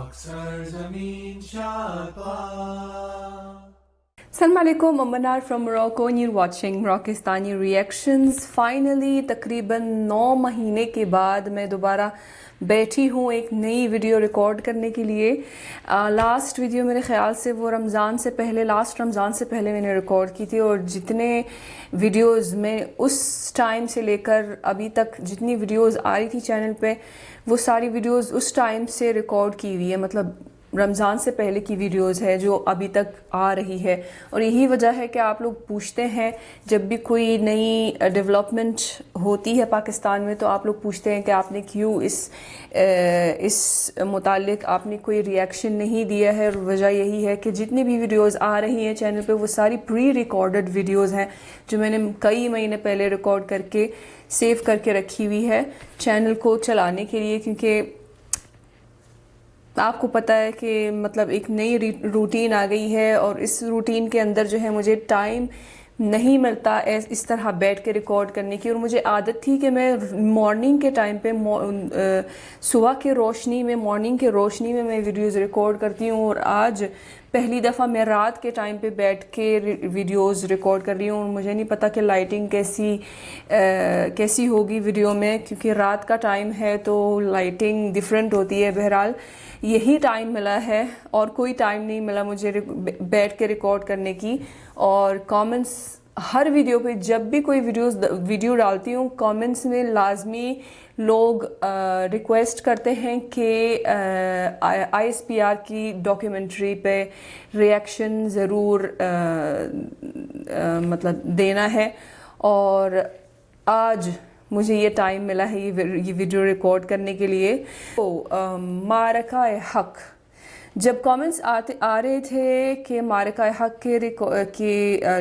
Assalamualaikum, Amanar from Morocco and you're watching Moroccistani Reactions। Finally तकरीबन 9 महीने के बाद मैं दोबारा बैठी हूँ एक नई वीडियो रिकॉर्ड करने के लिए। लास्ट वीडियो मेरे ख़्याल से वो लास्ट रमज़ान से पहले मैंने रिकॉर्ड की थी, और जितने वीडियोस में उस टाइम से लेकर अभी तक जितनी वीडियोस आ रही थी चैनल पे, वो सारी वीडियोस उस टाइम से रिकॉर्ड की हुई है, मतलब रमज़ान से पहले की वीडियोस है जो अभी तक आ रही है। और यही वजह है कि आप लोग पूछते हैं, जब भी कोई नई डेवलपमेंट होती है पाकिस्तान में तो आप लोग पूछते हैं कि आपने क्यों इस मुतालिक आपने कोई रिएक्शन नहीं दिया है। और वजह यही है कि जितनी भी वीडियोस आ रही हैं चैनल पे वो सारी प्री रिकॉर्डेड वीडियोस हैं जो मैंने कई महीने पहले रिकॉर्ड करके सेव करके रखी हुई है चैनल को चलाने के लिए, क्योंकि आपको पता है कि मतलब एक नई रूटीन आ गई है और इस रूटीन के अंदर जो है मुझे टाइम नहीं मिलता इस तरह बैठ के रिकॉर्ड करने की। और मुझे आदत थी कि मैं मॉर्निंग के टाइम पे सुबह के रोशनी में मॉर्निंग के रोशनी में मैं वीडियोस रिकॉर्ड करती हूँ, और आज पहली दफ़ा मैं रात के टाइम पे बैठ के वीडियोस रिकॉर्ड कर रही हूँ। और मुझे नहीं पता कि लाइटिंग कैसी होगी वीडियो में, क्योंकि रात का टाइम है तो लाइटिंग डिफरेंट होती है। बहरहाल यही टाइम मिला है और कोई टाइम नहीं मिला मुझे बैठ के रिकॉर्ड करने की। और कमेंट्स हर वीडियो पे जब भी कोई वीडियो डालती हूँ, कमेंट्स में लाजमी लोग रिक्वेस्ट करते हैं कि ISPR की डॉक्यूमेंट्री पे रिएक्शन ज़रूर मतलब देना है। और आज मुझे ये टाइम मिला है ये वीडियो रिकॉर्ड करने के लिए। तो मारका-ए-हक, जब कमेंट्स आ रहे थे कि मारका-ए-हक के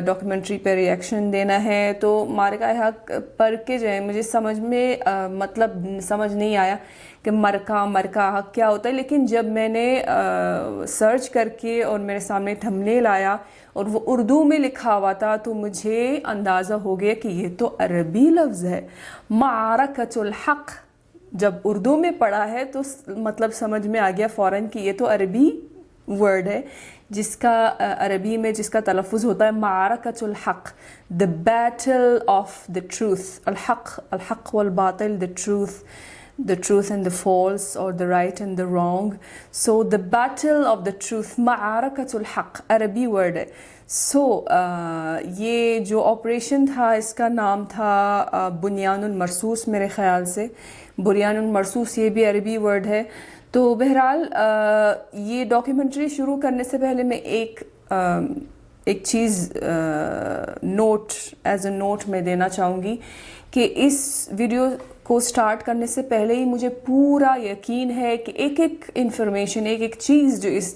डॉक्यूमेंट्री पे रिएक्शन देना है, तो मारका-ए-हक पढ़ के जो है मुझे समझ में मतलब समझ नहीं आया कि मरका हक क्या होता है। लेकिन जब मैंने सर्च करके और मेरे सामने थंबनेल आया और वो उर्दू में लिखा हुआ था, तो मुझे अंदाज़ा हो गया कि ये तो अरबी लफ्ज़ है। मारकतुल हक जब उर्दू में पढ़ा है तो मतलब समझ में आ गया फ़ौरन कि ये तो अरबी वर्ड है, जिसका अरबी में जिसका तलफ़ुज़ होता है Markatul Haq, the battle of the truth. अल हक वल बातिल, the truth and the false, or the right and the wrong. So the battle of the truth, ma'arakatul haq, अरबी वर्ड है। So ये जो ऑपरेशन था इसका नाम था बुनियानुल मरसूस, मेरे ख़्याल से बुनियानुल मरसूस ये भी अरबी वर्ड है। तो बहरहाल ये डॉक्यूमेंट्री शुरू करने से पहले मैं एक चीज़ एज अ नोट में देना चाहूँगी कि इस वीडियो को स्टार्ट करने से पहले ही मुझे पूरा यकीन है कि एक एक इन्फॉर्मेशन, एक एक चीज़ जो इस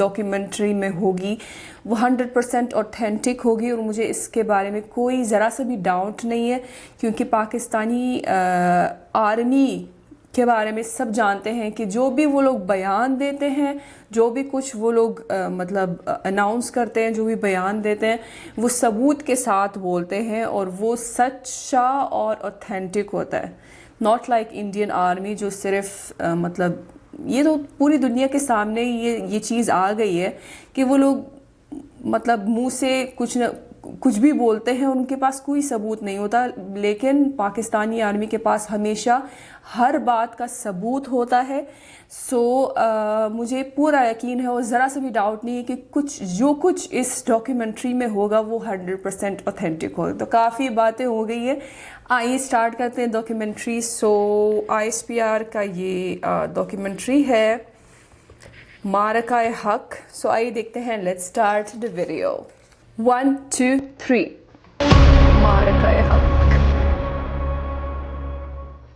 डॉक्यूमेंट्री में होगी वो 100% ऑथेंटिक होगी। और मुझे इसके बारे में कोई ज़रा सा भी डाउट नहीं है, क्योंकि पाकिस्तानी आर्मी के बारे में सब जानते हैं कि जो भी वो लोग बयान देते हैं, जो भी कुछ वो लोग मतलब अनाउंस करते हैं, जो भी बयान देते हैं, वो सबूत के साथ बोलते हैं और वो सच्चा और ऑथेंटिक होता है। नॉट लाइक इंडियन आर्मी जो सिर्फ मतलब ये तो पूरी दुनिया के सामने ये चीज़ आ गई है कि वो लोग मतलब मुंह से कुछ भी बोलते हैं, उनके पास कोई सबूत नहीं होता। लेकिन पाकिस्तानी आर्मी के पास हमेशा हर बात का सबूत होता है। सो मुझे पूरा यकीन है और ज़रा सा भी डाउट नहीं है कि जो कुछ इस डॉक्यूमेंट्री में होगा वो 100% ऑथेंटिक होगा। तो काफ़ी बातें हो गई है, आइए स्टार्ट करते हैं डॉक्यूमेंट्री। सो ISPR का ये डॉक्यूमेंट्री है मारका-ए-हक। सो आइए देखते हैं, लेट्स स्टार्ट द वीडियो। 1 2 3 मारका-ए-हक।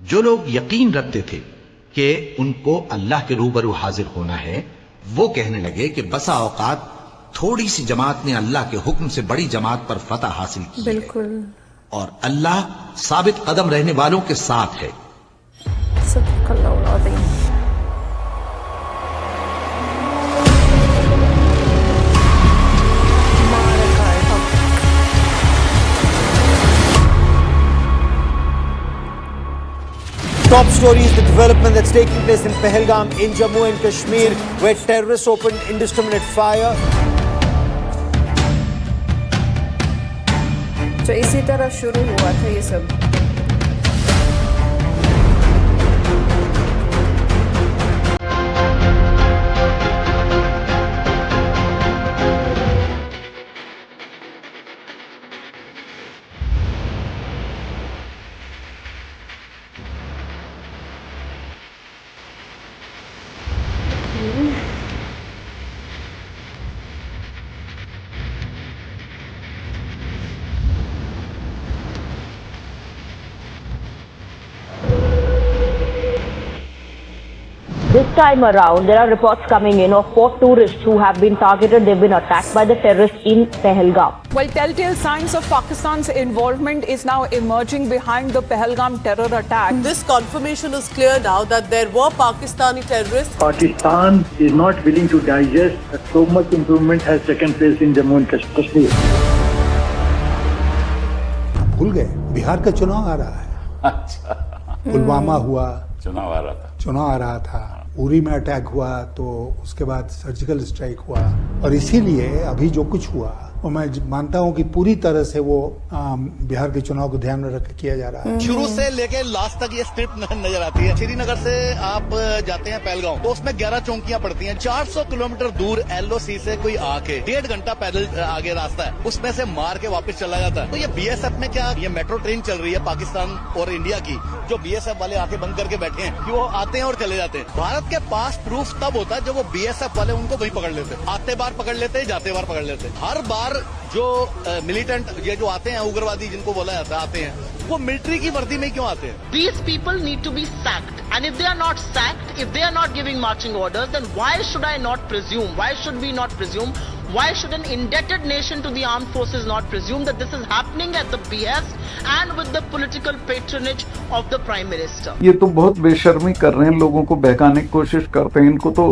जो लोग यकीन रखते थे कि उनको अल्लाह के रूबरू हाजिर होना है, वो कहने लगे कि बसा औकात थोड़ी सी जमात ने अल्लाह के हुक्म से बड़ी जमात पर फतह हासिल की है, और अल्लाह साबित कदम रहने वालों के साथ है। Top stories, the development that's taking place in Pahalgam in Jammu and Kashmir, where terrorists opened indiscriminate fire. तो इसी तरह शुरू हुआ था ये सब। This time around, there are reports coming in of 4 tourists who have been targeted. They've been attacked by the terrorists in Pahalgam. Well, telltale signs of Pakistan's involvement is now emerging behind the Pahalgam terror attack. This confirmation is clear now that there were Pakistani terrorists. Pakistan is not willing to digest that so much improvement has taken place in Jammu and Kashmir. भूल गए बिहार का चुनाव आ रहा है। अच्छा, पुलवामा हुआ, चुनाव आ रहा था, उरी में अटैक हुआ, तो उसके बाद सर्जिकल स्ट्राइक हुआ, और इसीलिए अभी जो कुछ हुआ और मैं मानता हूं कि पूरी तरह से वो बिहार के चुनाव को ध्यान में रख के किया जा रहा है। शुरू से लेके लास्ट तक ये स्क्रिप्ट नजर आती है। श्रीनगर से आप जाते हैं पहलगाम, तो उसमें 11 चौकियां पड़ती हैं। 400 किलोमीटर दूर LOC से कोई आके 1.5 घंटा पैदल आगे रास्ता है, उसमें से मार के वापस चला जाता है। तो ये BSF में क्या, ये मेट्रो ट्रेन चल रही है पाकिस्तान और इंडिया की, जो BSF वाले आके बंद करके बैठे हैं कि वो आते हैं और चले जाते हैं। भारत के पास प्रूफ तब होता है जब वो BSF वाले उनको वही पकड़ लेते, आते बार पकड़ लेते, जाते बार पकड़ लेते। हर बार जो मिलिटेंट, ये जो आते हैं उग्रवादी जिनको बोला जाता है, आते हैं, वो मिलिट्री की वर्दी में क्यों आते हैं? These people need to be sacked, and if they are not sacked, if they are not giving marching orders, then why should I not presume? Why should we not presume? Why should an indebted nation to the armed forces not presume that this is happening at the behest and with the political patronage of the Prime Minister? ये तो बहुत बेशर्मी कर रहे हैं, लोगों को बहकाने की कोशिश करते हैं। इनको तो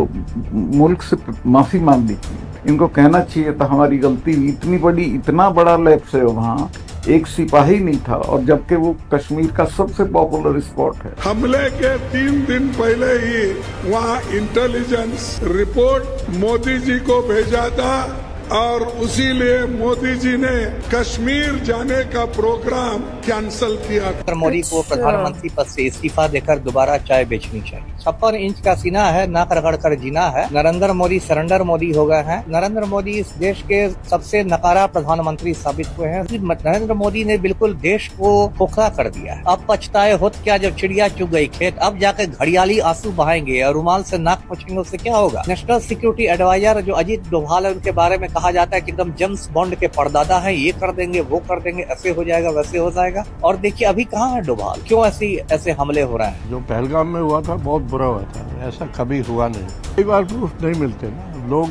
मुल्क से माफी मांगनी चाहिए, इनको कहना चाहिए था हमारी गलती, इतनी बड़ी, इतना बड़ा लैप्स है वहाँ, एक सिपाही नहीं था, और जबकि वो कश्मीर का सबसे पॉपुलर स्पॉट है। हमले के 3 दिन पहले ही वहाँ इंटेलिजेंस रिपोर्ट मोदी जी को भेजा था, और उसी लिए मोदी जी ने कश्मीर जाने का प्रोग्राम कैंसिल किया। मोदी को प्रधानमंत्री पद से इस्तीफा देकर दोबारा चाय बेचनी चाहिए। 56 इंच का सीना है, नाक रगड़ कर जीना है। नरेंद्र मोदी सरेंडर मोदी हो गए हैं। नरेंद्र मोदी इस देश के सबसे नकारा प्रधानमंत्री साबित हुए हैं। नरेंद्र मोदी ने बिल्कुल देश को खोखला कर दिया है। अब पछताए होत क्या जब चिड़िया चुग गई खेत। अब जाकर घड़ियाली आंसू बहाएंगे और रुमाल से नाक पोंछेंगे, उससे क्या होगा? नेशनल सिक्योरिटी एडवाइजर जो अजीत डोभाल है, उनके बारे में कहा जाता है कि एकदम जेम्स बॉन्ड के परदादा है, ये कर देंगे, वो कर देंगे, ऐसे हो जाएगा, वैसे हो जाएगा। और देखिए अभी कहाँ है डोभाल, क्यों ऐसे हमले हो रहे हैं? जो पहलगाम में हुआ था बहुत बुरा हुआ था, ऐसा कभी हुआ नहीं। कई बार प्रूफ नहीं मिलते ना, लोग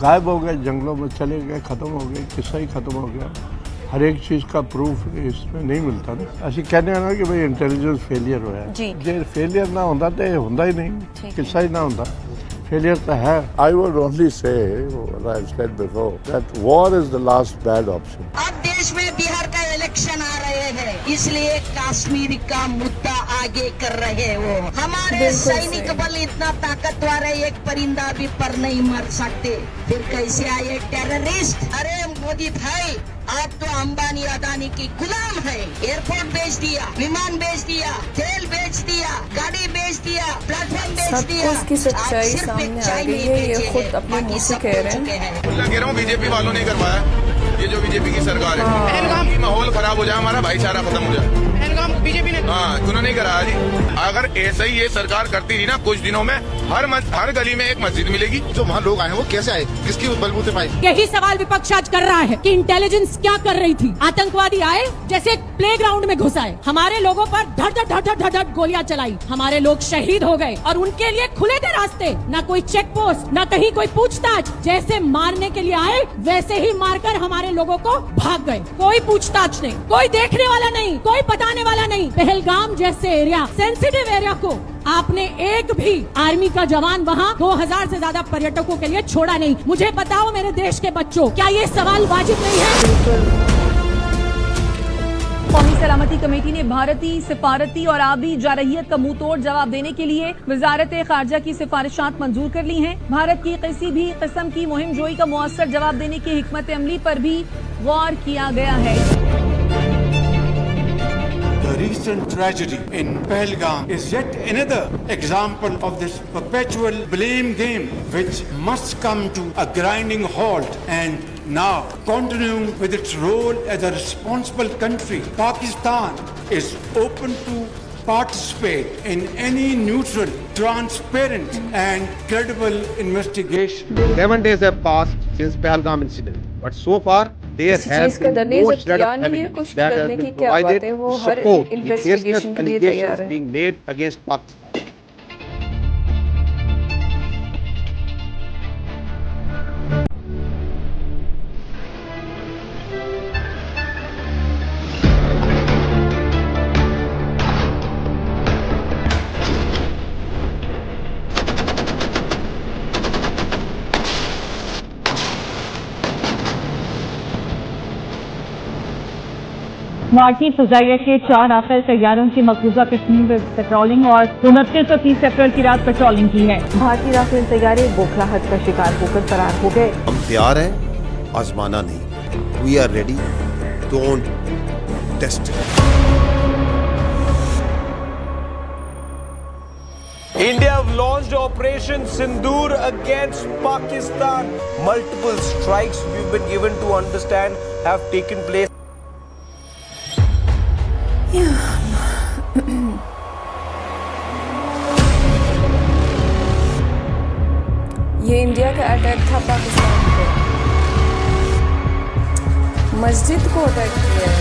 गायब हो गए, जंगलों में चले गए, खत्म हो गए, किस्सा ही खत्म हो गया। हर एक चीज का प्रूफ इसमें नहीं मिलता ना। ऐसे कहने ना कि भाई इंटेलिजेंस फेलियर हुआ है, जे फेलियर ना होता तो होता ही नहीं, किस्सा ही ना होता, फेलियर तो है। I would only say, what I've said before, that war is the last bad option. अब देश में बिहार का इलेक्शन आ रहे हैं, इसलिए कश्मीर का मुद्दा आगे कर रहे हो। हमारे सैनिक बल इतना ताकतवर है, एक परिंदा भी पर नहीं मर सकते, फिर कैसे आए टेररिस्ट? अरे मोदी भाई, आप तो अंबानी अदानी की गुलाम है। एयरपोर्ट बेच दिया, विमान बेच दिया, तेल बेच दिया, गाड़ी बेच दिया, प्लेटफॉर्म बेच दिया। सबकी सच्चाई सामने आ गई है, ये खुद अपने मुंह से कह रहे हैं। कह रहा हूँ बीजेपी वालों ने करवाया, ये जो बीजेपी की सरकार है, माहौल खराब हो जाए, हमारा भाईचारा खत्म हो जाए। बीजेपी ने उन्होंने नहीं कराया जी। अगर ऐसा ही ये सरकार करती थी ना, कुछ दिनों में हर गली में एक मस्जिद मिलेगी। जो वहाँ लोग आए वो कैसे आए, किसकी बलबूते पाए? यही सवाल विपक्ष आज कर रहा है कि इंटेलिजेंस क्या कर रही थी। आतंकवादी आए, जैसे प्लेग्राउंड में घुस आए, हमारे लोगों पर धड़ गोलियां चलाई, हमारे लोग शहीद हो गए, और उनके लिए खुले थे रास्ते, न कोई चेक पोस्ट, न कहीं कोई पूछताछ। जैसे मारने के लिए आए, वैसे ही मारकर हमारे लोगों को भाग गए। कोई पूछताछ नहीं, कोई देखने वाला नहीं, कोई बताने वाला नहीं। पहलगाम जैसे एरिया, सेंसिटिव एरिया को आपने एक भी आर्मी का जवान वहाँ 2000 से ज्यादा पर्यटकों के लिए छोड़ा नहीं। मुझे बताओ मेरे देश के बच्चों, क्या ये सवाल वाजिब नहीं है? कौमी सलामती कमेटी ने भारतीय सिफारती और आबी जारहियत का मुंह तोड़ जवाब देने के लिए वजारत खारजा की सिफारिशात मंजूर कर ली हैं। भारत की किसी भी किस्म की मुहिम जोई का मुअस्सर जवाब देने की हिकमत अमली पर भी गौर किया गया है। The recent tragedy in Pahalgam is yet another example of this perpetual blame game which must come to a grinding halt, and now continuing with its role as a responsible country, Pakistan is open to participate in any neutral, transparent and credible investigation. 7 days have passed since Pahalgam incident, but so far there has been no shred of evidence that has been provided to support the baseless allegations being made against Pakistan. भारतीय फजाइया के 4 Rafale तैयारों की मकबूजा कश्मीर में patrolling और 29 और 30 अप्रैल की रात patrolling की है। भारतीय राफेल तैयारे बौखलाहट का शिकार होकर फरार हो गए। हम तैयार हैं, आजमाना नहीं। We are ready, don't test. India have launched Operation Sindoor against Pakistan. Multiple strikes we've been given to understand have taken place. ये इंडिया का अटैक था पाकिस्तान पे, मस्जिद को अटैक किया है।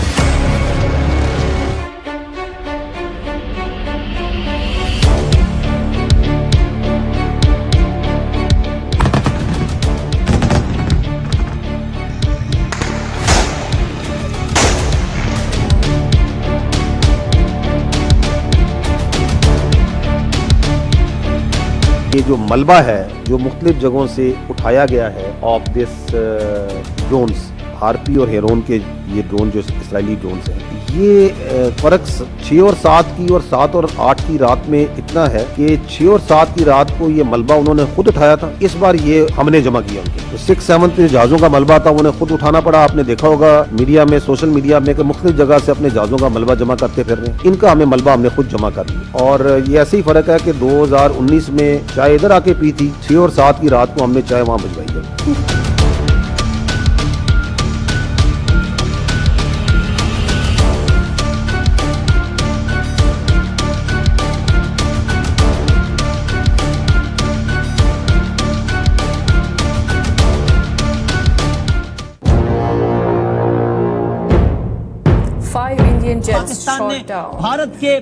ये जो मलबा है जो मुख्तलिफ जगहों से उठाया गया है ऑफ दिस ड्रोन्स, हार्पी और हेरोन के ये ड्रोन जो इसराइली ड्रोन्स हैं, ये फर्क 6 और 7 की और 7 और 8 की रात में इतना है कि 6 और 7 की रात को ये मलबा उन्होंने खुद उठाया था, इस बार ये हमने जमा किया उनके। तो 6-7 में जहाज़ों का मलबा था उन्हें खुद उठाना पड़ा। आपने देखा होगा मीडिया में, सोशल मीडिया में कि मुख्तलिफ जगह से अपने जहाज़ों का मलबा जमा करते फिर रहे हैं। इनका हमें मलबा हमने खुद जमा कर लिया, और ये ऐसे ही फर्क है कि 2019 में चाय इधर आके पी थी, 6 और 7 की रात को हमने चाय वहाँ भिजवाई है। पाकिस्तान ने भारत के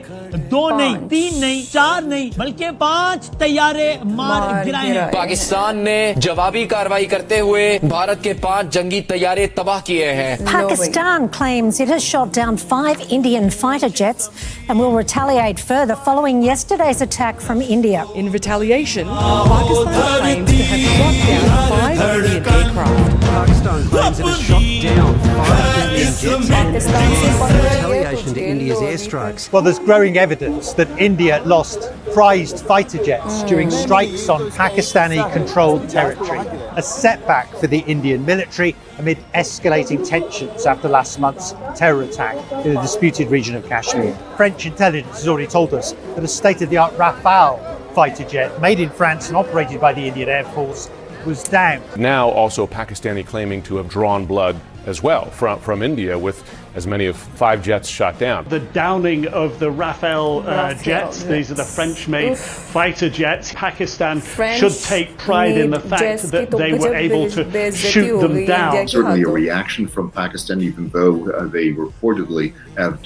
2 नहीं, 3 नहीं, 4 नहीं, बल्कि 5 तैयारे मार गिराए हैं। पाकिस्तान ने जवाबी कार्रवाई करते हुए भारत के 5 जंगी तैयारे तबाह किए हैं। Pakistan claims it has shot down 5 Indian fighter jets and will retaliate further following yesterday's attack from India. In retaliation, Pakistan claims to have shot down 5 Indian aircraft. Pakistan claims it has shot down 5 Indian jets in retaliation to India's airstrikes. Well, there's growing evidence that India lost prized fighter jets during strikes on Pakistani-controlled territory, a setback for the Indian military amid escalating tensions after last month's terror attack in the disputed region of Kashmir. French intelligence has already told us that a state-of-the-art Rafale fighter jet made in France and operated by the Indian Air Force was down. Now also Pakistani claiming to have drawn blood as well from India, with as many as 5 jets shot down. The downing of the Rafale jets, these are the French-made fighter jets. Pakistan should take pride in the fact that they were able to shoot them down. Certainly a reaction from Pakistan, even though they reportedly have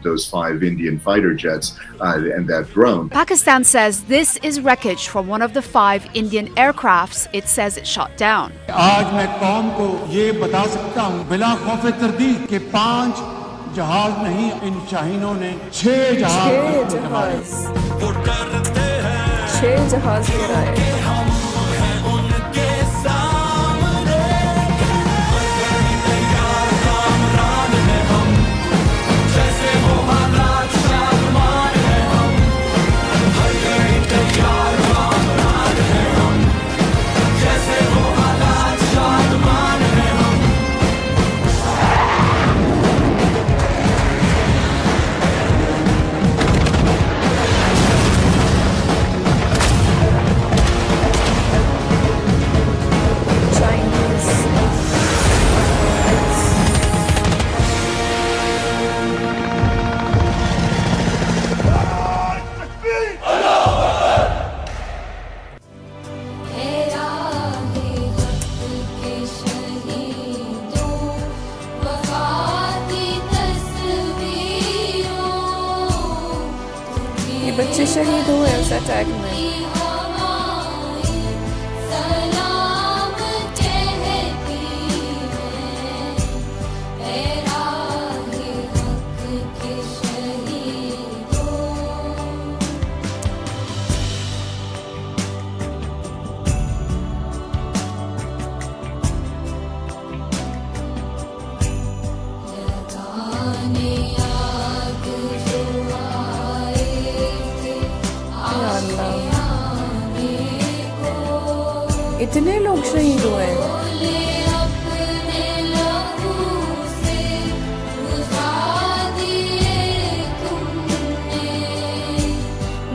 those 5 Indian fighter jets and that drone. Pakistan says this is wreckage from one of the 5 Indian aircrafts it says it shot down. आज मैं कौम को ये बता सकता हूँ बिला खौफ तर्दीद के 5 जहाज नहीं, इन शाहीनों ने 6 जहाज गिराए। बच्चे शहीद हुए उस अटैक में। इतने लोग शहीद हुए।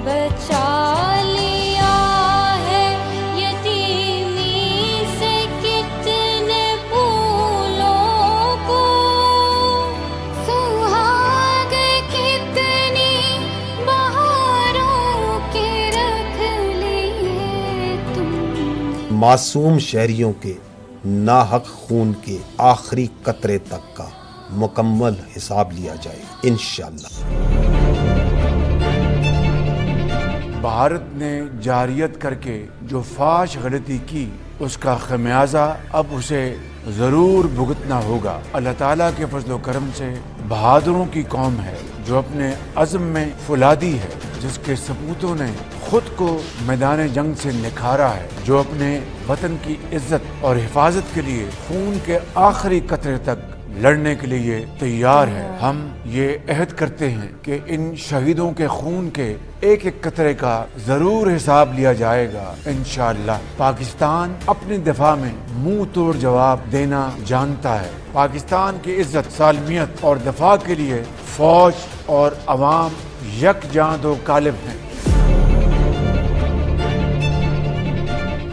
बचा लिया है यतीमी से कितने फूलों को, सुहाग कितनी बहारों के रख लिए तुम। मासूम शहरियों के नाहक खून के आखिरी कतरे तक का मुकम्मल हिसाब लिया जाए इंशाअल्लाह। भारत ने जारियत करके जो फाश गलती की उसका खमियाजा अब उसे ज़रूर भुगतना होगा। अल्लाह ताला के फजल करम से बहादुरों की कौम है जो अपने अज़्म में फुलादी है, जिसके सपूतों ने खुद को मैदान जंग से निखारा है, जो अपने वतन की इज्जत और हिफाजत के लिए खून के आखिरी कतरे तक लड़ने के लिए तैयार है। हम ये अहद करते हैं कि इन शहीदों के खून के एक एक कतरे का जरूर हिसाब लिया जाएगा इंशाअल्लाह। पाकिस्तान अपने दिफा में मुंह तोड़ जवाब देना जानता है। पाकिस्तान की इज्जत, सालमियत और दफा के लिए फौज और अवाम यकजां दो कालिब हैं।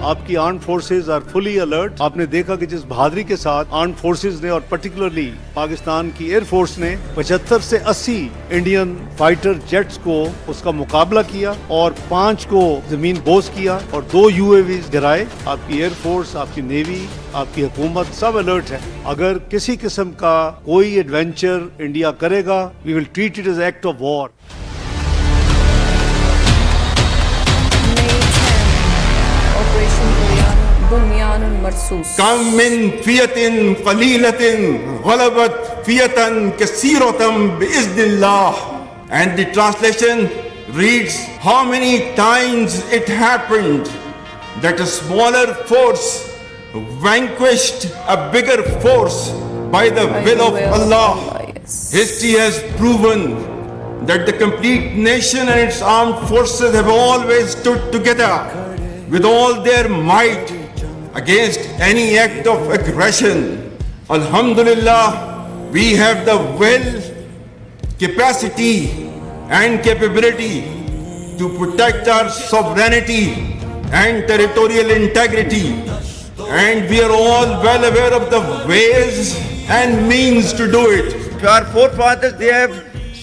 आपकी armed forces are fully alert. आपने देखा कि जिस बहादुरी के साथ आर्म्ड फोर्सेज ने और पर्टिकुलरली पाकिस्तान की एयर फोर्स ने 75 से 80 इंडियन फाइटर जेट्स को उसका मुकाबला किया और 5 को जमीन बोस किया और 2 UAVs गिराए। आपकी एयर फोर्स, आपकी नेवी, आपकी हुकूमत सब अलर्ट है। अगर किसी किस्म का कोई एडवेंचर इंडिया करेगा, we will treat it as act of war. कम मिन फियतिन कलीलतिन गलबत फियतन कसीरतम बिइज़्निल्लाह। And the translation reads, how many times it happened that a smaller force vanquished a bigger force by the will of Allah. History has proven that the complete nation and its armed forces have always stood together with all their might against any act of aggression. Alhamdulillah, we have the will, capacity and capability to protect our sovereignty and territorial integrity, and we are all well aware of the ways and means to do it. Our forefathers, they have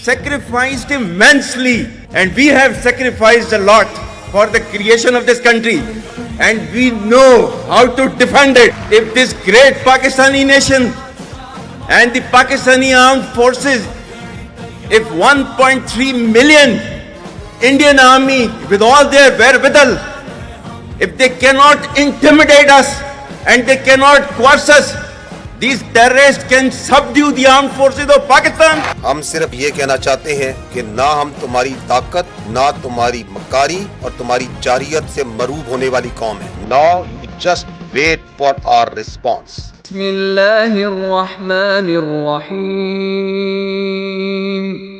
sacrificed immensely, and we have sacrificed a lot for the creation of this country, and we know how to defend it. If this great Pakistani nation and the Pakistani armed forces, if 1.3 million Indian army with all their wherewithal, if they cannot intimidate us and they cannot coerce us, these terrorists can subdue the armed forces of Pakistan. हम सिर्फ ये कहना चाहते हैं कि ना हम तुम्हारी ताकत, ना तुम्हारी मकारी और तुम्हारी जारियत से मरूब होने वाली कौम है। Now just wait for our response. बिस्मिल्लाहिर्रहमानिर्रहीम।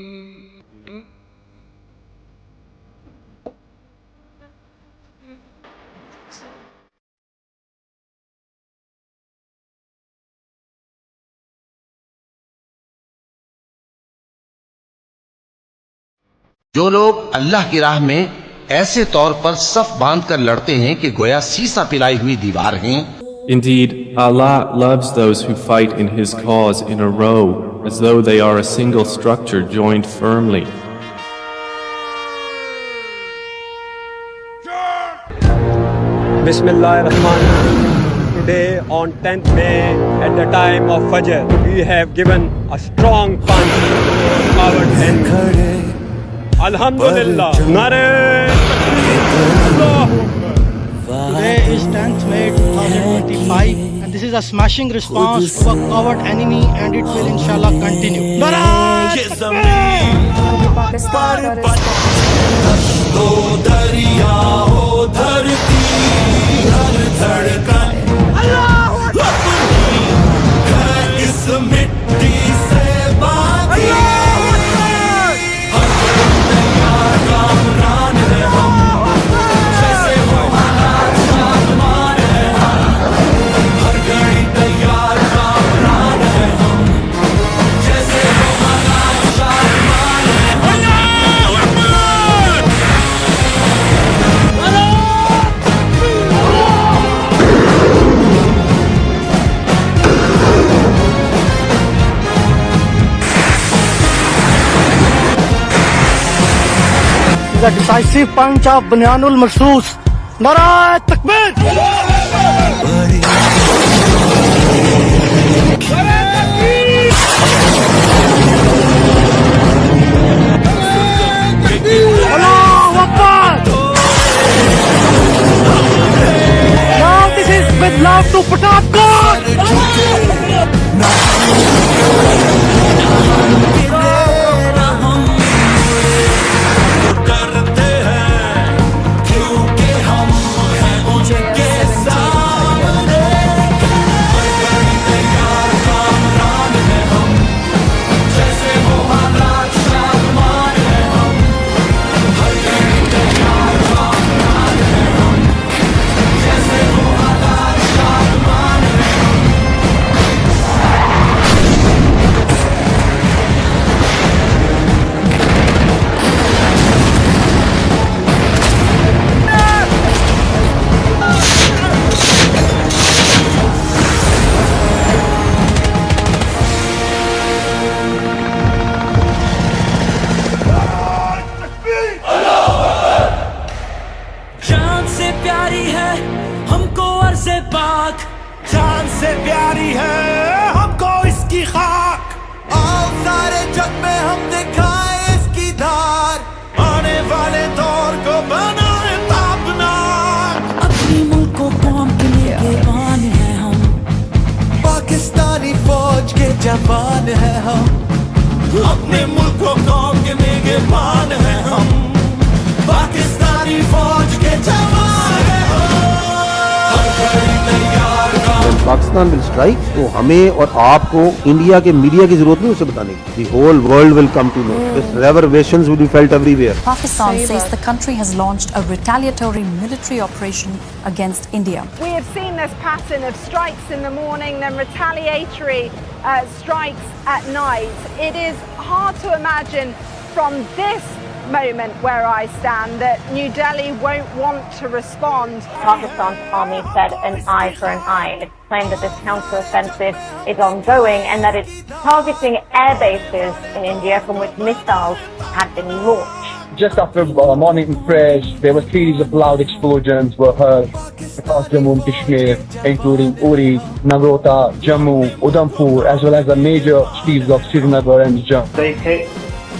जो लोग अल्लाह की राह में ऐसे तौर पर सफ बांध कर लड़ते हैं कि गोया सीसा पिलाई हुई दीवार हैं। Indeed, Allah loves those who fight in His cause in a row, as though they are a single structure joined firmly. Bismillahirrahmanirrahim. Today on 10th May at the time of Fajr, we have given a strong punch to our enemy. Alhamdulillah. Nare. Today is 10th May 2025 and this is a smashing response to a coward enemy and it will inshallah continue. The decisive punch of Bunyanul Marsus. Nara Takbir! Allahu Akbar! Now this is with love to Pathankot! जान से प्यारी है हमको इसकी खाक। आओ सारे जग में हम दिखाए इसकी धार, आने वाले दौर को बनाए तापनाक। अपने मुल्क को कौम के निगहबान है हम, पाकिस्तानी फौज के जवान है हम। अपने मुल्क को कौम के निगहबान है हम, पाकिस्तानी फौज के जवान है हम। पाकिस्तान विल स्ट्राइक, तो हमें और आपको इंडिया के मीडिया की जरूरत नहीं उसे बताने की. The whole world will come to know. This reverberations will be felt everywhere. Pakistan says the country has launched a retaliatory military operation against India. We have seen this pattern of strikes in the morning, then retaliatory strikes at night. It is hard to imagine from this moment where I stand that New Delhi won't want to respond. Pakistan's army said an eye for an eye. It claimed that this counter-offensive is ongoing and that it's targeting air bases in India from which missiles had been launched. Just after morning prayers, there were series of loud explosions were heard across Jammu and Kashmir, including Uri, Nagrota, Jammu, Udhampur, as well as the major cities of Srinagar and Jammu. They hit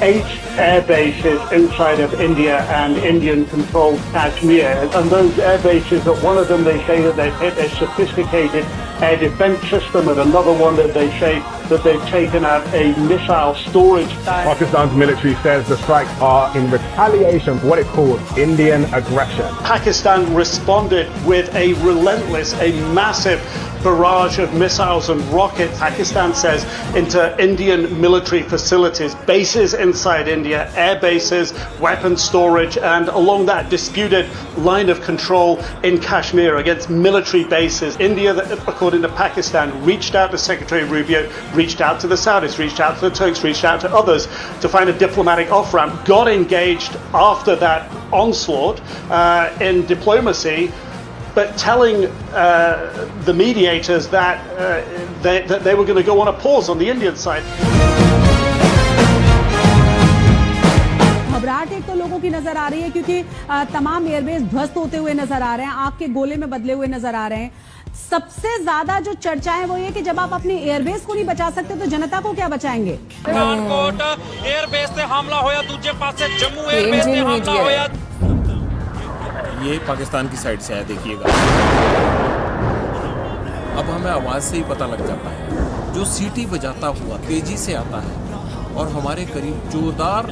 8 air bases inside of India and Indian-controlled Kashmir, and those air bases, that one of them they say that they've hit a sophisticated air defense system, and another one that they say that they've taken out a missile storage. Pakistan's military says the strikes are in retaliation for what it calls Indian aggression. Pakistan responded with a relentless, a massive barrage of missiles and rockets, Pakistan says, into Indian military facilities, bases inside India, air bases, weapon storage, and along that disputed line of control in Kashmir against military bases. India, according to Pakistan, reached out to Secretary Rubio, reached out to the Saudis, reached out to the Turks, reached out to others to find a diplomatic off-ramp, got engaged after that onslaught in diplomacy, but telling the mediators that they were going to go on a pause on the Indian side. घबराहट एक तो लोगों की नजर आ रही है क्योंकि तमाम एयरबेस ध्वस्त होते हुए नजर आ रहे हैं, आग के गोले में बदले हुए नजर आ रहे हैं। सबसे ज्यादा जो चर्चा है वो ये कि जब आप अपने एयरबेस को नहीं बचा सकते तो जनता को क्या बचाएंगे। पठानकोट एयरबेस से हमला होया, दूसरे पास से जम्मू एयरबेस से हमला होया। ये पाकिस्तान की साइड से है, देखिएगा। अब हमें आवाज से ही पता लग जाता है। जो सीटी बजाता हुआ तेजी से आता है और हमारे करीब जोरदार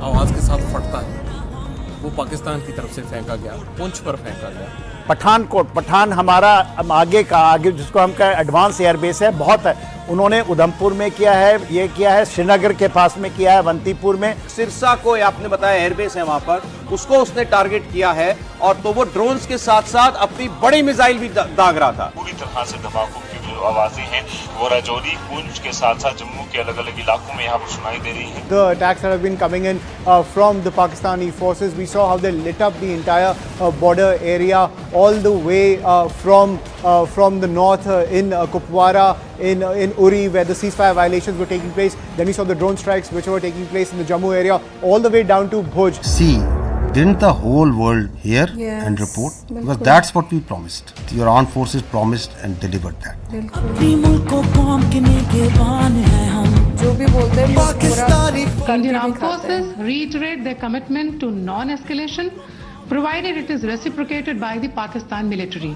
आवाज के साथ फटता है, वो पाकिस्तान की तरफ से फेंका गया, पुंछ पर फेंका गया। पठानकोट, पठान हमारा आगे जिसको हम कहें एडवांस एयरबेस है, बहुत है। उन्होंने उधमपुर में किया है, ये किया है श्रीनगर के पास में किया है, अवंतीपुर में। सिरसा को आपने बताया एयरबेस है वहां पर, उसको उसने टारगेट किया है और तो वो ड्रोन्स के साथ साथ अपनी बड़ी मिसाइल भी दाग रहा था। पूरी तरह से धमाकों की जो आवाजें हैं वो राजौरी, पुंछ के साथ साथ जम्मू के अलग अलग इलाकों में यहाँ पर सुनाई दे रही हैं। The attacks that have been coming in from the Pakistani forces, we saw how they lit up the entire border area all the way from the north in Kupwara, in Uri, where the ceasefire violations were taking place. Then we saw the drone strikes which were taking place in the Jammu area, all the way down to Bhuj. See, didn't the whole world hear and report? Because that's what we promised. Your armed forces promised and delivered that. जो भी बोलते हैं Pakistani Indian Armed Forces reiterate their commitment to non-escalation, provided it is reciprocated by the Pakistan military.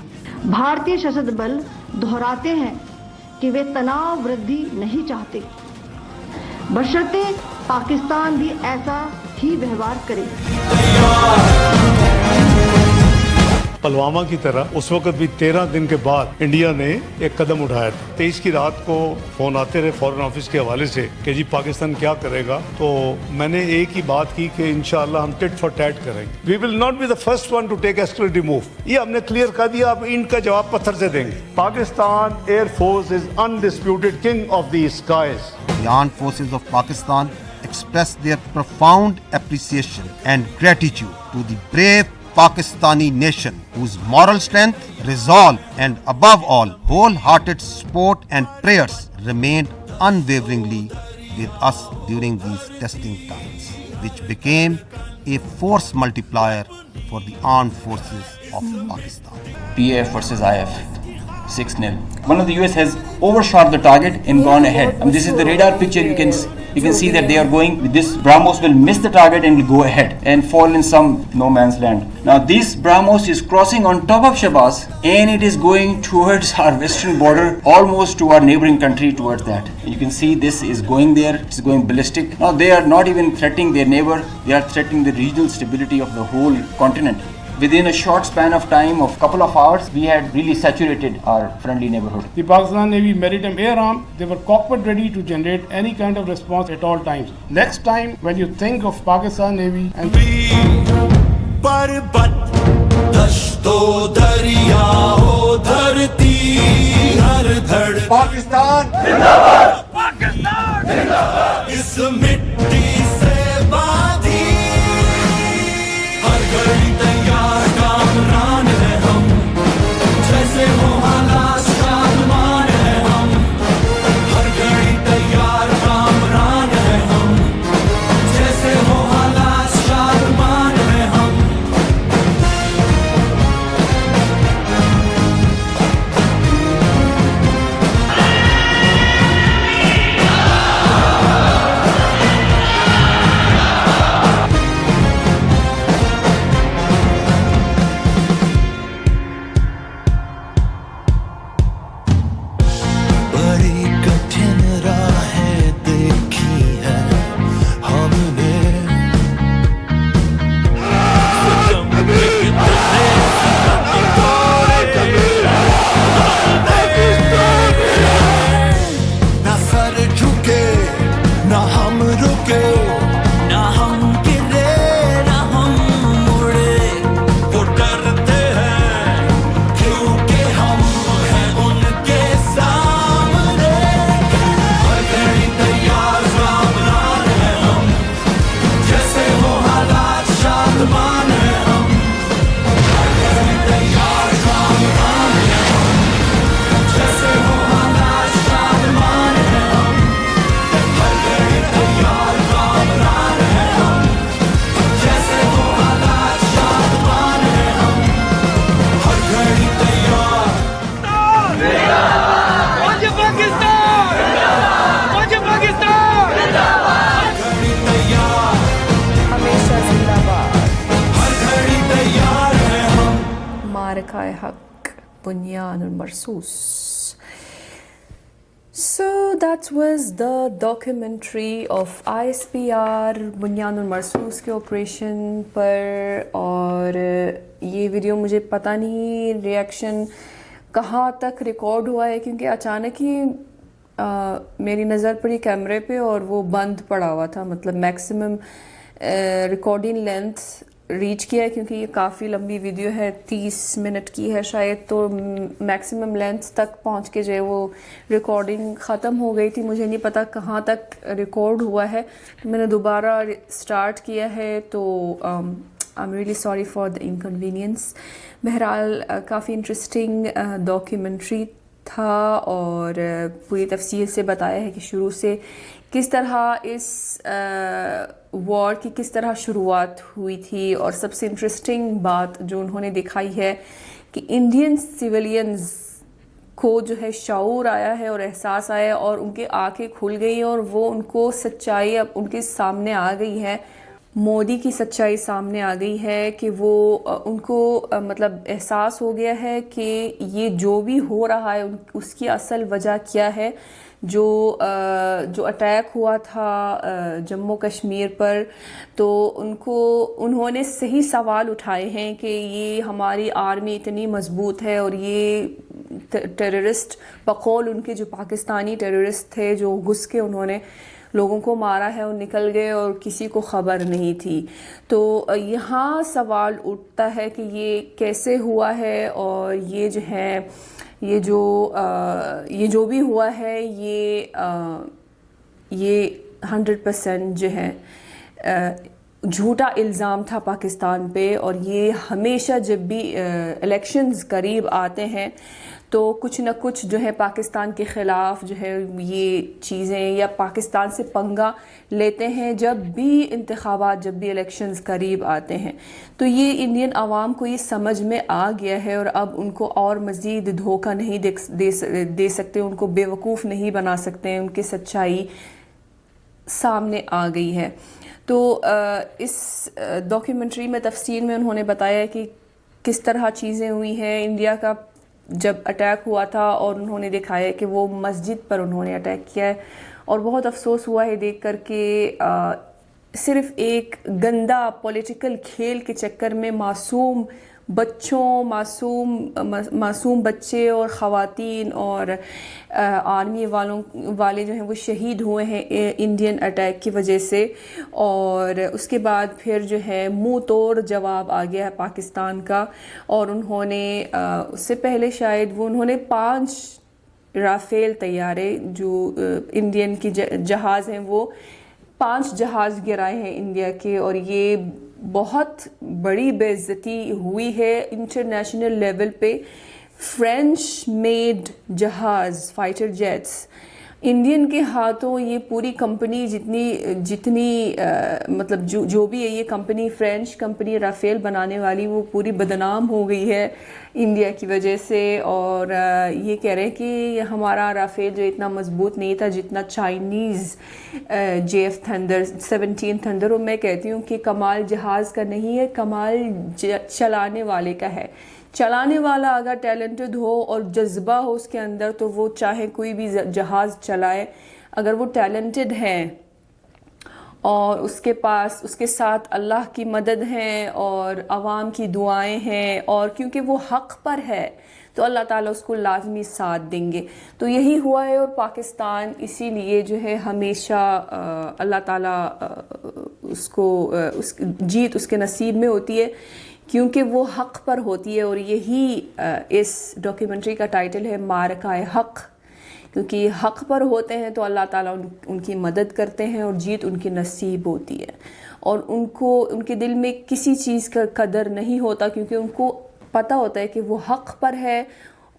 भारतीय सशस्त्र बल दोहराते हैं कि वे तनाव वृद्धि नहीं चाहते, बशर्ते पाकिस्तान भी ऐसा ही व्यवहार करे। पुलवामा की तरह उस वक्त भी 13 दिन के बाद इंडिया ने एक कदम उठाया था। 23 की रात को फोन आते रहे फॉरेन ऑफिस के हवाले से कि जी पाकिस्तान क्या करेगा, तो मैंने एक ही बात की कि इंशाअल्लाह हम टिट फॉर टैट करेंगे। We will not be the first one to take escalative move. ये हमने क्लियर कर दिया, अब इनका जवाब पत्थर से देंगे। Pakistan air force is undisputed king of the skies. The armed forces of Pakistan express their profound appreciation and gratitude to the brave Pakistani nation whose moral strength, resolve and above all wholehearted support and prayers remained unwaveringly with us during these testing times, which became a force multiplier for the armed forces of Pakistan. PAF versus IF 6-0. One of the US has overshot the target and gone ahead. This is the radar picture. You can see that they are going. This BrahMos will miss the target and will go ahead and fall in some no man's land. Now this BrahMos is crossing on top of Shabaz and it is going towards our western border, almost to our neighboring country, towards that. You can see this is going there. It's going ballistic. Now they are not even threatening their neighbor. They are threatening the regional stability of the whole continent. Within a short span of time of couple of hours, we had really saturated our friendly neighborhood. The Pakistan Navy Maritime Air Arm, they were cockpit ready to generate any kind of response at all times. Next time when you think of Pakistan Navy and पर्वत दश्तो दरियाओ धरती हर धड़ पाकिस्तान जिंदाबाद, पाकिस्तान जिंदाबाद। इस मिट्टी से बांधी हर घड़ी तैयार कामरान है हम, जैसे हो हालात सामान है हम। हर घड़ी तैयार कामरान है हम, जैसे हो हालात सामान है हम। Marika-e-Haq, Bunyan al-Marsus. So that was the documentary of ISPR बुनियान al-Marsus के ऑपरेशन पर. और ये वीडियो मुझे पता नहीं रिएक्शन कहाँ तक रिकॉर्ड हुआ है, क्योंकि अचानक ही मेरी नज़र पड़ी कैमरे पे और वो बंद पड़ा हुआ था. मतलब मैक्सिमम रिकॉर्डिंग लेंथ रीच किया है, क्योंकि ये काफ़ी लंबी वीडियो है, 30 मिनट की है शायद. तो मैक्सिमम लेंथ तक पहुंच के जो है वो रिकॉर्डिंग ख़त्म हो गई थी. मुझे नहीं पता कहाँ तक रिकॉर्ड हुआ है. मैंने दोबारा स्टार्ट किया है. तो I am really sorry for the inconvenience. बहरहाल काफ़ी इंटरेस्टिंग डॉक्यूमेंट्री था और पूरी तफसील से बताया है कि शुरू से किस तरह इस वॉर की किस तरह शुरुआत हुई थी. और सबसे इंटरेस्टिंग बात जो उन्होंने दिखाई है कि इंडियन सिविलियंस को जो है शऊर आया है और एहसास आया और उनकी आंखें खुल गई और वो उनको सच्चाई अब उनके सामने आ गई है. मोदी की सच्चाई सामने आ गई है कि वो उनको मतलब एहसास हो गया है कि ये जो भी हो रहा है उसकी असल वजह क्या है. जो अटैक हुआ था जम्मू कश्मीर पर, तो उन्होंने सही सवाल उठाए हैं कि ये हमारी आर्मी इतनी मजबूत है और ये टेररिस्ट बकौल उनके जो पाकिस्तानी टेररिस्ट थे जो घुस के उन्होंने लोगों को मारा है और निकल गए और किसी को ख़बर नहीं थी. तो यहाँ सवाल उठता है कि ये कैसे हुआ है और ये जो है ये जो भी हुआ है ये 100% जो है झूठा इल्ज़ाम था पाकिस्तान पे. और ये हमेशा जब भी इलेक्शंस करीब आते हैं तो कुछ न कुछ जो है पाकिस्तान के ख़िलाफ़ जो है ये चीज़ें या पाकिस्तान से पंगा लेते हैं जब भी इंतखाबात, जब भी इलेक्शंस करीब आते हैं. तो ये इंडियन आवाम को ये समझ में आ गया है और अब उनको और मज़ीद धोखा नहीं दे सकते, उनको बेवकूफ़ नहीं बना सकते. उनकी सच्चाई सामने आ गई है. तो इस डॉक्यूमेंट्री में तफसील में उन्होंने बताया कि किस तरह चीज़ें हुई हैं. इंडिया का जब अटैक हुआ था और उन्होंने दिखाया कि वो मस्जिद पर उन्होंने अटैक किया है. और बहुत अफसोस हुआ है देख कर के सिर्फ एक गंदा पॉलिटिकल खेल के चक्कर में मासूम बच्चे और ख़वातीन और आर्मी वाले जो हैं वो शहीद हुए हैं इंडियन अटैक की वजह से. और उसके बाद फिर जो है मुंह तोड़ जवाब आ गया है पाकिस्तान का. और उन्होंने उससे पहले शायद उन्होंने 5 राफेल तैयारे जो इंडियन की जहाज़ हैं वो 5 जहाज़ गिराए हैं इंडिया के. और ये बहुत बड़ी बेइज्जती हुई है इंटरनेशनल लेवल पे. फ्रेंच मेड जहाज़ फाइटर जेट्स इंडियन के हाथों, ये पूरी कंपनी जितनी मतलब जो भी है ये कंपनी, फ्रेंच कंपनी राफेल बनाने वाली, वो पूरी बदनाम हो गई है इंडिया की वजह से. और ये कह रहे हैं कि हमारा राफेल जो इतना मजबूत नहीं था जितना चाइनीज़ JF थंडर 17 थंडर. और मैं कहती हूँ कि कमाल जहाज़ का नहीं है, कमाल चलाने वाले का है. चलाने वाला अगर टैलेंटेड हो और जज्बा हो उसके अंदर तो वो चाहे कोई भी जहाज़ चलाए. अगर वो टैलेंटेड है और उसके साथ अल्लाह की मदद है और आवाम की दुआएं हैं और क्योंकि वो हक़ पर है तो अल्लाह ताला उसको लाजमी साथ देंगे. तो यही हुआ है. और पाकिस्तान इसीलिए जो है हमेशा अल्लाह ताला जीत उसके नसीब में होती है क्योंकि वो हक़ पर होती है. और यही इस डॉक्यूमेंट्री का टाइटल है मारका-ए-हक़. क्योंकि हक़ पर होते हैं तो अल्लाह ताला उनकी मदद करते हैं और जीत उनकी नसीब होती है. और उनके दिल में किसी चीज़ का कदर नहीं होता क्योंकि उनको पता होता है कि वो हक़ पर है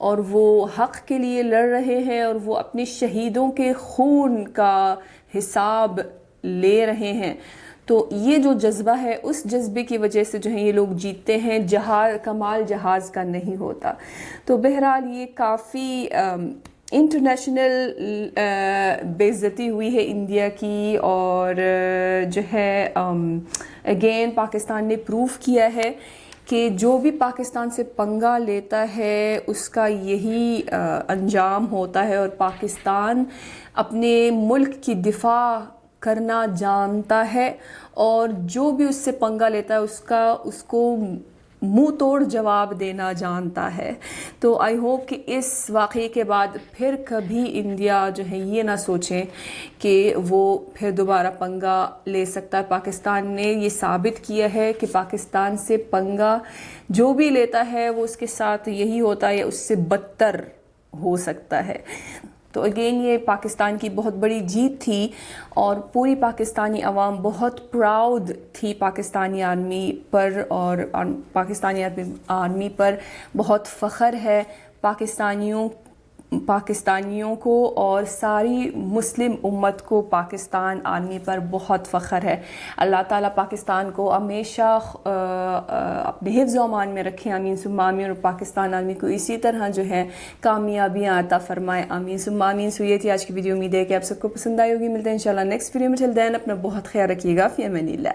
और वो हक़ के लिए लड़ रहे हैं और वो अपने शहीदों के खून का हिसाब ले रहे हैं. तो ये जो जज्बा है उस जज्बे की वजह से जो है ये लोग जीतते हैं. कमाल जहाज़ का नहीं होता. तो बहरहाल ये काफ़ी इंटरनेशनल बेइज्जती हुई है इंडिया की. और जो है अगेन पाकिस्तान ने प्रूव किया है कि जो भी पाकिस्तान से पंगा लेता है उसका यही अंजाम होता है, और पाकिस्तान अपने मुल्क की दिफा करना जानता है, और जो भी उससे पंगा लेता है उसको मुंह तोड़ जवाब देना जानता है। तो आई होप कि इस वाक़े के बाद फिर कभी इंडिया जो है ये ना सोचें कि वो फिर दोबारा पंगा ले सकता है। पाकिस्तान ने ये साबित किया है कि पाकिस्तान से पंगा जो भी लेता है वो उसके साथ यही होता है या उससे बदतर हो सकता है। तो अगेन ये पाकिस्तान की बहुत बड़ी जीत थी, और पूरी पाकिस्तानी अवाम बहुत प्राउड थी पाकिस्तानी आर्मी पर, और पाकिस्तानी आर्मी पर बहुत फ़ख्र है पाकिस्तानियों को, और सारी मुस्लिम उम्मत को पाकिस्तान आर्मी पर बहुत फ़ख्र है। अल्लाह ताला पाकिस्तान को हमेशा अपने हिफ्ज़ व अमान में रखें, आमीन सुम्मा आमीन, और पाकिस्तान आर्मी को इसी तरह जो है कामयाबियाँ अता फरमाए, आमीन सुम्मा आमीन। सो ये थी आज की वीडियो, उम्मीद है कि आप सबको पसंद आई होगी। मिलते हैं इंशाल्लाह नेक्स्ट वीडियो में। टिल देन अपना बहुत ख्याल रखिएगा। फ़ी अमानिल्लाह।